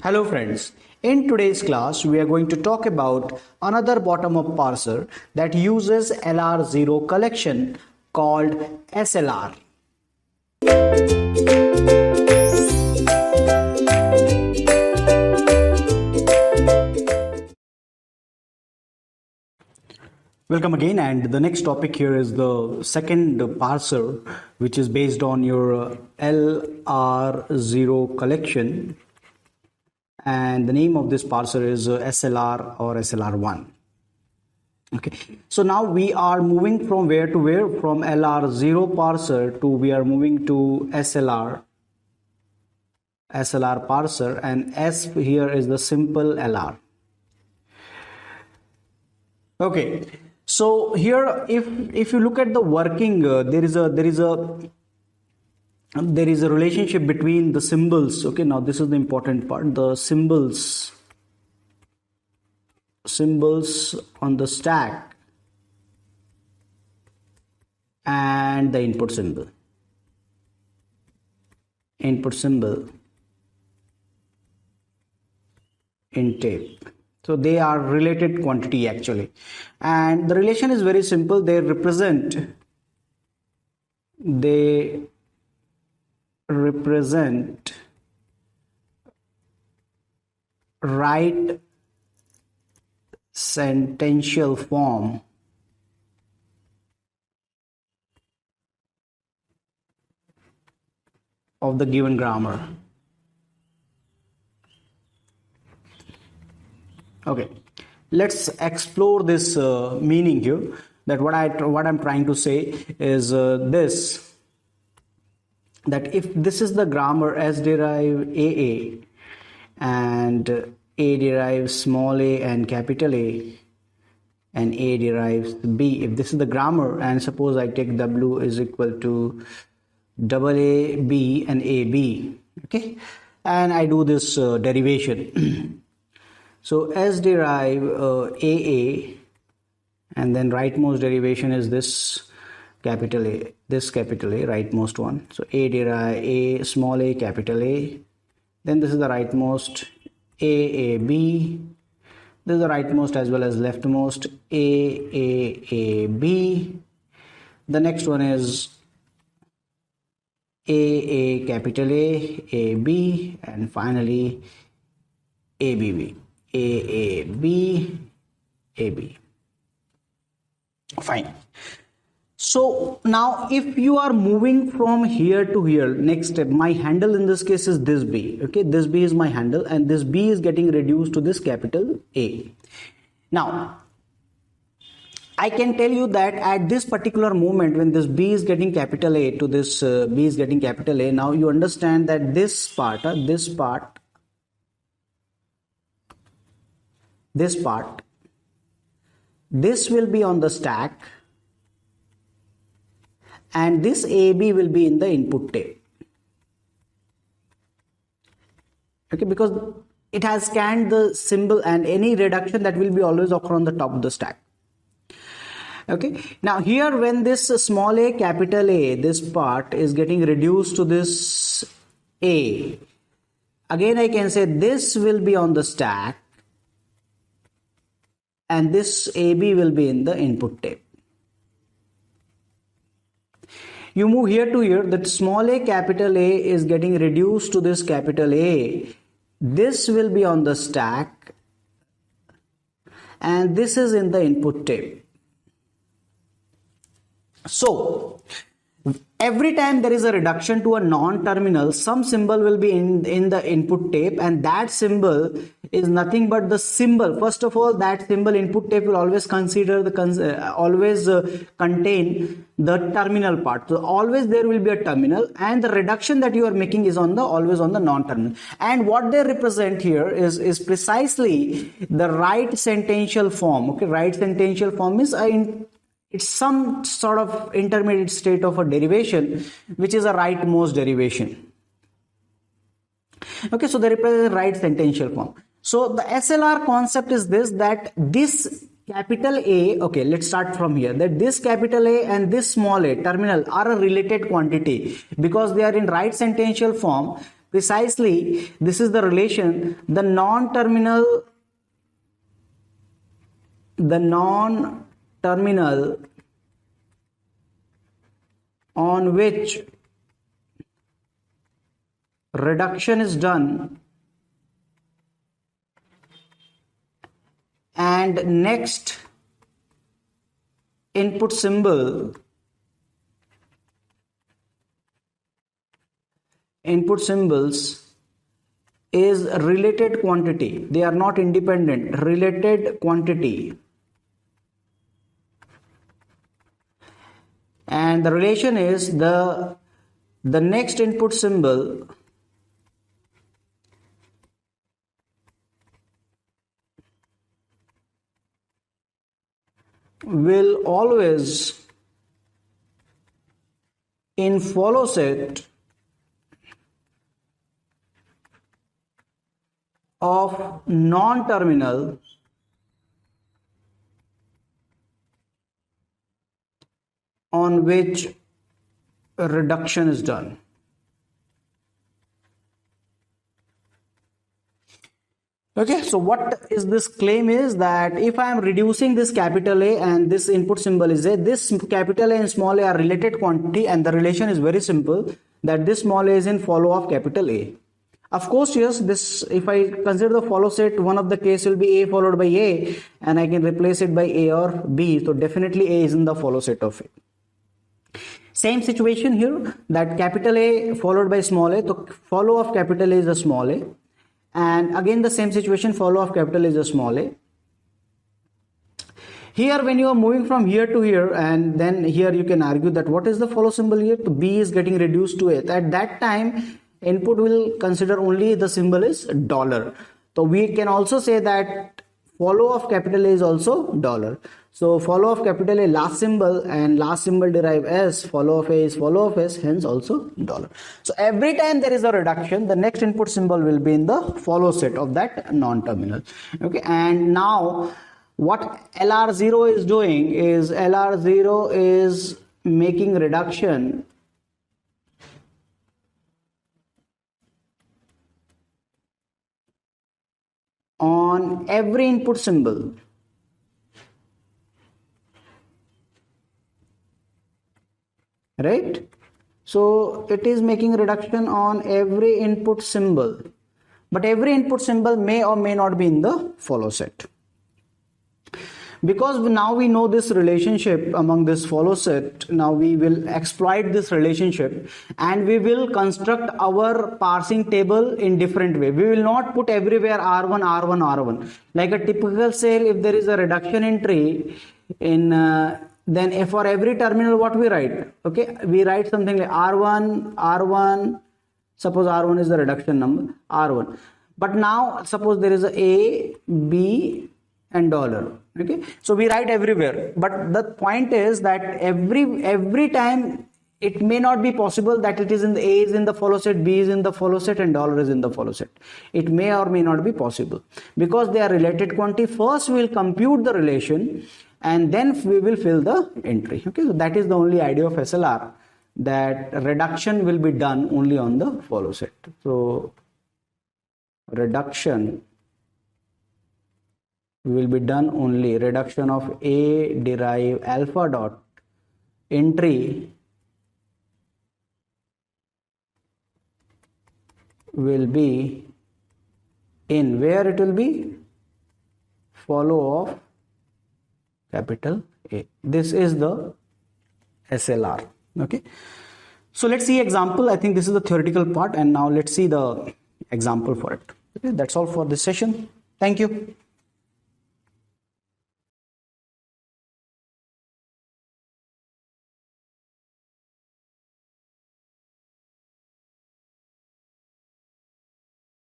Hello friends, in today's class we are going to talk about another bottom-up parser that uses LR0 collection called SLR. Welcome again, and the next topic here is the second parser, which is based on your LR0 collection, and the name of this parser is SLR or SLR1. Okay, so now we are moving from where to where? From LR0 parser to we are moving to SLR parser, and S here is the simple LR. Okay, so here if you look at the working, there is a relationship between the symbols. Okay, now this is the important part. The symbols on the stack and the input symbol in tape. So they are related quantity actually, and the relation is very simple. They represent right sentential form of the given grammar. Okay, let's explore this meaning here. That what I'm trying to say is this, that if this is the grammar S derive AA and A derives small a and capital A and A derives B, if this is the grammar, and suppose I take W is equal to double A B and AB, okay, and I do this derivation. So S derive AA, and then rightmost derivation is this capital A, rightmost one. So A derive A small a capital A, then this is the rightmost AAB, this is the rightmost as well as leftmost AAAB. The next one is AA capital A, AB, and finally ABB. AAB, AB. Fine. So now if you are moving from here to here, next step, my handle in this case is this B. Okay, this B is my handle, and this B is getting reduced to this capital A. Now I can tell you that at this particular moment when this B is getting capital A to this B is getting capital A, now you understand that this part this will be on the stack, and this AB will be in the input tape. Okay, because it has scanned the symbol, and any reduction that will be always occur on the top of the stack. Okay, now here when this small a capital A, this part is getting reduced to this A, again I can say this will be on the stack and this AB will be in the input tape. You move here to here, that small a capital A is getting reduced to this capital A. This will be on the stack and this is in the input tape. So every time there is a reduction to a non-terminal, some symbol will be in the input tape, and that symbol is nothing but the symbol. First of all, that symbol input tape will always consider the contain the terminal part. So always there will be a terminal, and the reduction that you are making is always on the non-terminal. And what they represent here is precisely the right sentential form. Okay, right sentential form is it's some sort of intermediate state of a derivation, which is a rightmost derivation. Okay, so they represent right sentential form. So the SLR concept is this, that this capital A, okay, let's start from here, that this capital A and this small a terminal are a related quantity because they are in right sentential form. Precisely, this is the relation, the non-terminal on which reduction is done and next input symbol input symbols is related quantity. They are not independent, related quantity. And the relation is the next input symbol will always in follow set of non-terminal on which a reduction is done. Okay, so what is this claim is that if I am reducing this capital A and this input symbol is A, this capital A and small a are related quantity, and the relation is very simple, that this small a is in follow of capital A. Of course, yes, this, if I consider the follow set, one of the case will be A followed by A, and I can replace it by A or B. So definitely A is in the follow set of A. Same situation here, that capital A followed by small a, so follow of capital A is a small a, and again the same situation, follow of capital A is a small a. Here when you are moving from here to here, and then here you can argue that what is the follow symbol here? So B is getting reduced to A. At that time, input will consider only the symbol is dollar. So we can also say that follow of capital A is also dollar. So follow of capital A last symbol, and last symbol derive S, follow of A is follow of S, hence also dollar. So every time there is a reduction, the next input symbol will be in the follow set of that non-terminal. Okay, and now what LR0 is doing is LR0 is making reduction on every input symbol. Right? So it is making reduction on every input symbol, but every input symbol may or may not be in the follow set. Because now we know this relationship among this follow set, now we will exploit this relationship and we will construct our parsing table in different way. We will not put everywhere R1, R1, R1. Like a typical cell, if there is a reduction entry in then for every terminal what we write? Okay, we write something like R1, R1, suppose R1 is the reduction number, R1. But now suppose there is a B and dollar. Okay, so we write everywhere, but the point is that every time it may not be possible that it is in the A is in the follow set, B is in the follow set, and dollar is in the follow set. It may or may not be possible because they are related quantity. First we will compute the relation and then we will fill the entry. Okay, so that is the only idea of SLR, that reduction will be done only on the follow set. So reduction will be done only, reduction of A derive alpha dot entry will be in where it will be follow of capital A. This is the SLR. Okay, so let's see example. I think this is the theoretical part, and now let's see the example for it. Okay, that's all for this session. Thank you.